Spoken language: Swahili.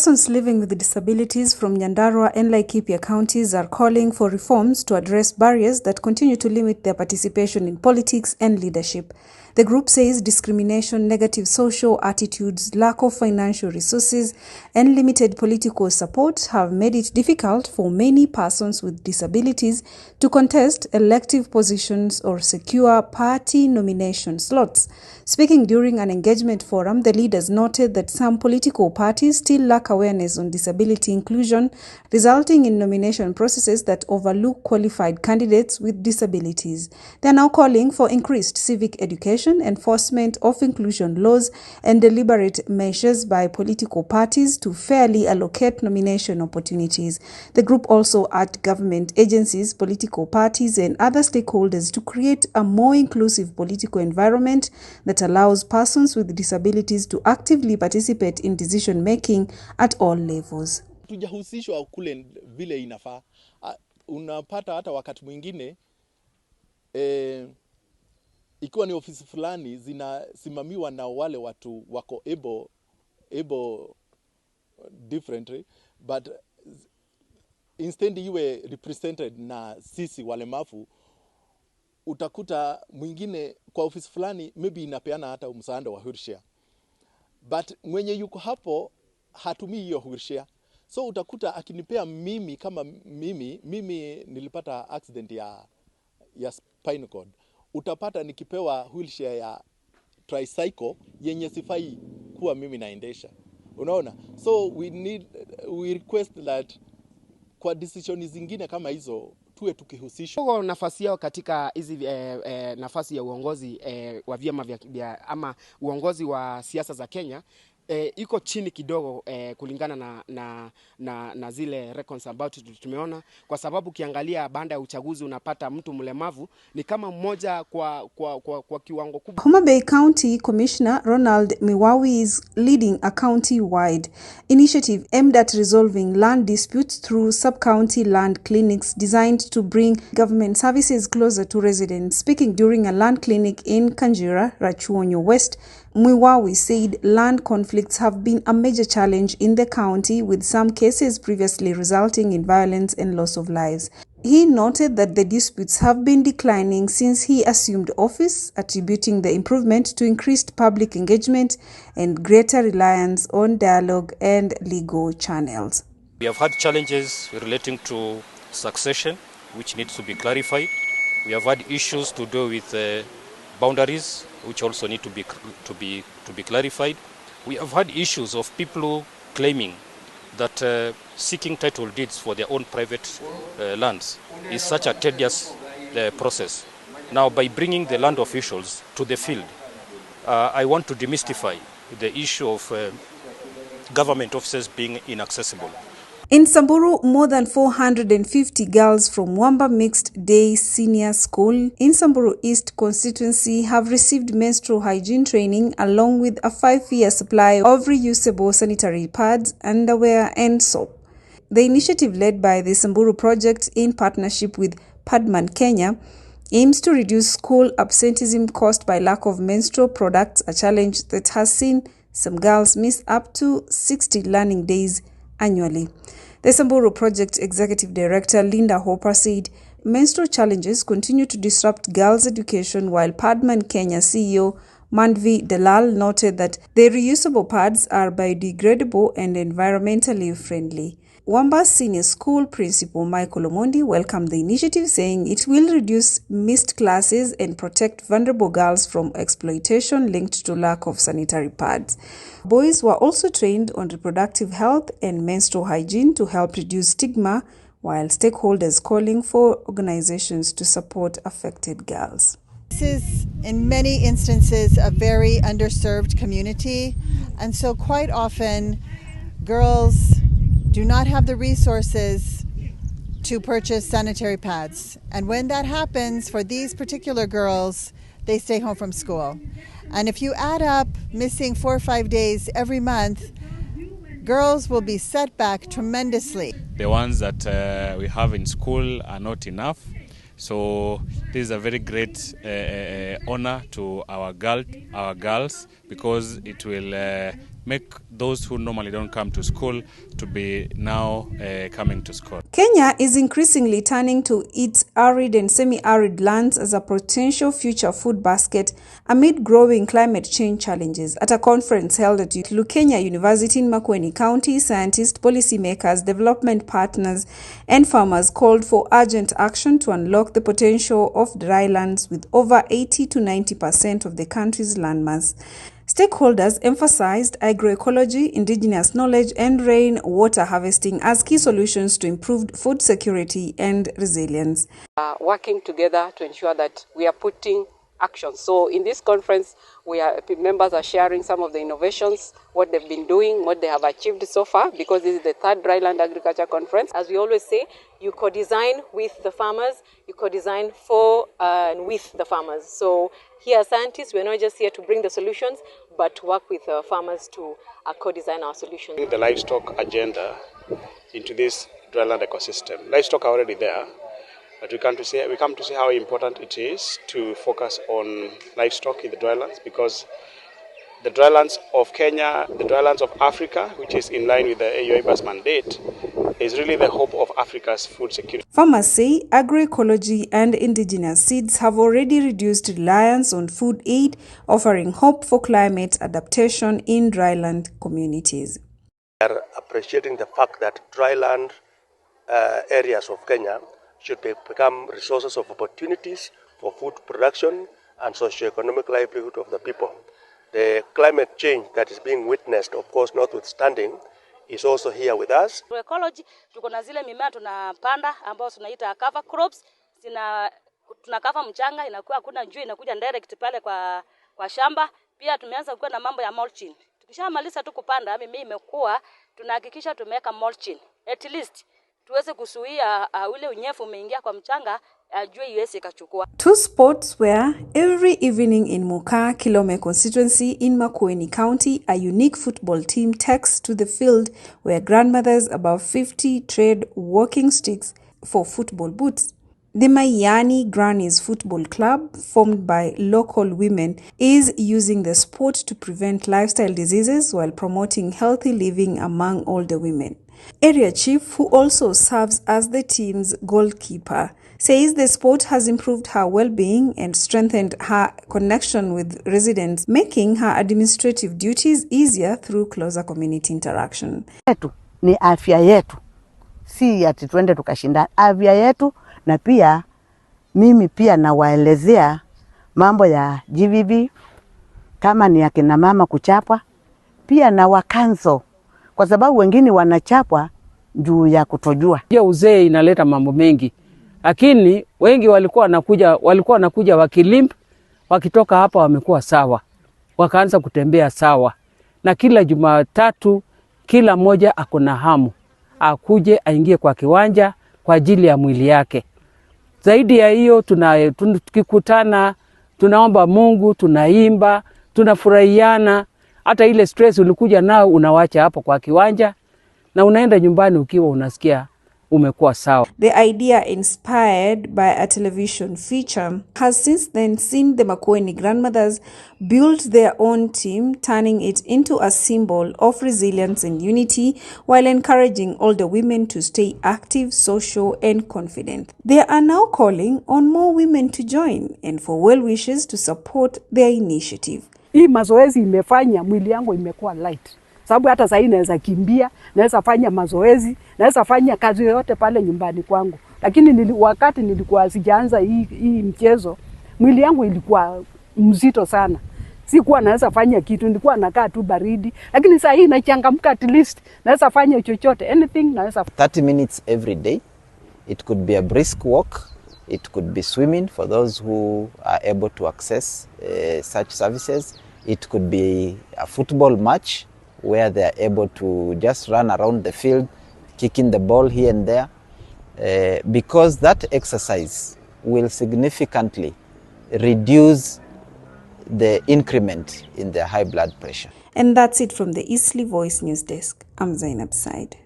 Persons living with disabilities from Nyandarua and Laikipia counties are calling for reforms to address barriers that continue to limit their participation in politics and leadership. The group says discrimination, negative social attitudes, lack of financial resources, and limited political support have made it difficult for many persons with disabilities to contest elective positions or secure party nomination slots. Speaking during an engagement forum, the leaders noted that some political parties still lack awareness on disability inclusion, resulting in nomination processes that overlook qualified candidates with disabilities. They are now calling for increased civic education, enforcement of inclusion laws, and deliberate measures by political parties to fairly allocate nomination opportunities. The group also urged government agencies, political parties, and other stakeholders to create a more inclusive political environment that allows persons with disabilities to actively participate in decision making at all levels. Tujahusishwa kule vile inafaa. Unapata hata wakati mwingine ikiwa ni ofisi fulani zinasimamiwa na wale watu wako able differently, but instead iwe represented na sisi walemavu, utakuta mwingine kwa ofisi fulani maybe inapeana hata msaada wa wheelchair, but mwenye yuko hapo hatumii hiyo wheelchair. So utakuta akinipea mimi kama mimi nilipata accident ya spinal cord, utapata nikipewa wheelchair ya tricycle yenye sifai kuwa mimi naendesha. Unaona? So we request that kwa decision zingine kama hizo tuwe tukihusishwa. Kwa nafasi yao katika hizi nafasi ya uongozi wa vyama vya ama uongozi wa siasa za Kenya iko chini kidogo kulingana na zile records ambao tumeona, kwa sababu ukiangalia baada ya uchaguzi unapata mtu mlemavu ni kama mmoja kwa kiwango kubwa. Homa Bay County Commissioner Ronald Miwawi is leading a county-wide initiative aimed at resolving land disputes through sub-county land clinics designed to bring government services closer to residents. Speaking during a land clinic in Kanjira, Rachuonyo West, Miwawi said land conflicts have been a major challenge in the county, with some cases previously resulting in violence and loss of lives. He noted that the disputes have been declining since he assumed office, attributing the improvement to increased public engagement and greater reliance on dialogue and legal channels. We have had challenges relating to succession, which needs to be clarified. We have had issues to do with boundaries, which also need to be clarified. We have had issues of people claiming that seeking title deeds for their own private lands is such a tedious process. Now, by bringing the land officials to the field, I want to demystify the issue of government offices being inaccessible. In Samburu, more than 450 girls from Wamba Mixed Day Senior School in Samburu East constituency have received menstrual hygiene training, along with a 5-year supply of reusable sanitary pads, underwear, and soap. The initiative, led by the Samburu Project in partnership with Padman Kenya, aims to reduce school absenteeism caused by lack of menstrual products, a challenge that has seen some girls miss up to 60 learning days annually. The Samburu Project Executive Director Linda Hopper said menstrual challenges continue to disrupt girls' education, while Padman Kenya CEO Mandvi Dalal noted that the reusable pads are biodegradable and environmentally friendly. Wamba's Senior School Principal Michael Omondi welcomed the initiative, saying it will reduce missed classes and protect vulnerable girls from exploitation linked to lack of sanitary pads. Boys were also trained on reproductive health and menstrual hygiene to help reduce stigma, while stakeholders calling for organizations to support affected girls. This is, in many instances, a very underserved community, and so quite often girls do not have the resources to purchase sanitary pads. And when that happens, for these particular girls, they stay home from school. And if you add up missing 4 or 5 days every month, girls will be set back tremendously. The ones that we have in school are not enough. So this is a very great honor to our girls, because it will make those who normally don't come to school to be now coming to school. Kenya is increasingly turning to its arid and semi-arid lands as a potential future food basket amid growing climate change challenges. At a conference held at 𝐄𝐚𝐬𝐭𝐥𝐞𝐢𝐠𝐡 University in Makueni County, scientists, policymakers, development partners, and farmers called for urgent action to unlock the potential of drylands with over 80 to 90% of the country's landmass. Stakeholders emphasized agroecology, indigenous knowledge, and rainwater harvesting as key solutions to improved food security and resilience. Working together to ensure that we are putting action. So in this conference, members are sharing some of the innovations, what they've been doing, what they have achieved so far, because this is the third Dryland Agriculture Conference. As we always say, you co-design with the farmers, you co-design for and with the farmers. So here as scientists, we're not just here to bring the solutions, but to work with farmers to co-design our solutions. The livestock agenda into this dryland ecosystem. Livestock are already there, but we come to see how important it is to focus on livestock in the drylands, because the drylands of Kenya, the drylands of Africa, which is in line with the 𝐍𝐢𝐬𝐵A's mandate, is really the hope of Africa's food security. Farmers say agroecology and indigenous seeds have already reduced reliance on food aid, offering hope for climate adaptation in dryland communities. We are appreciating the fact that dryland areas of Kenya should become resources of opportunities for food production and socio-economic livelihood of the people. The climate change that is being witnessed, of course, notwithstanding, is also here with us. Ecology, tuko na zile mimea tunapanda ambao tunaita cover crops, tunakava mchanga, inakuwa hakuna jua, inakuja direct pale kwa shamba. Pia tumeanza kuwa na mambo ya mulching. Tukishamaliza tu kupanda, mimea imekuwa, tunahakikisha tumeweka mulching. At least tuweze kuzuia ule unyevu umeingia kwa mchanga, jua iweze ikachukua. Two sports where every evening in 𝐄𝐚𝐬𝐭𝐥𝐞𝐢𝐠𝐡 in Makueni County, a unique football team takes to the field where grandmothers above 50 trade walking sticks for football boots. The Makueni Grannies Football Club, formed by local women, is using the sport to prevent lifestyle diseases while promoting healthy living among older women. Area Chief, who also serves as the team's goalkeeper, says the sport has improved her well-being and strengthened her connection with residents, making her administrative duties easier through closer community interaction. Ni afya yetu, si ati tuende tukashindana. Afya yetu, na pia mimi pia nawaelezea mambo ya GVB, kama ni akina mama kuchapwa, pia na wakanzo, kwa sababu wengine wanachapwa juu ya kutojua. Uzee inaleta mambo mengi, lakini wengi walikuwa wanakuja wakilimp, wakitoka hapa wamekuwa sawa, wakaanza kutembea sawa. Na kila Jumatatu kila mmoja akona hamu akuje aingie kwa kiwanja kwa ajili ya mwili yake. Zaidi ya hiyo, tukikutana tunaomba Mungu, tunaimba, tunafurahiana. Hata ile stress ulikuja nao unawacha hapo kwa kiwanja na unaenda nyumbani ukiwa unasikia umekuwa sawa. The idea, inspired by a television feature, has since then seen the Makueni grandmothers build their own team, turning it into a symbol of resilience and unity while encouraging older women to stay active, social, and confident. They are now calling on more women to join and for well-wishers to support their initiative. Hii mazoezi imefanya mwili yangu imekuwa light. Sababu hata sasa naweza kimbia, naweza fanya mazoezi, naweza fanya kazi yote pale nyumbani kwangu. Lakini wakati nilikuwa sijaanza hii mchezo, mwili yangu ilikuwa mzito sana. Sikuwa naweza fanya kitu, nilikuwa nakaa tu baridi. Lakini sasa hii nachangamka, at least naweza fanya chochote, anything naweza. 30 minutes every day. It could be a brisk walk. It could be swimming for those who are able to access such services. It could be a football match where they are able to just run around the field, kicking the ball here and there, because that exercise will significantly reduce the increment in their high blood pressure. And that's it from the 𝐸𝐸𝐺𝐷 Voice News Desk. I'm Zainab Said.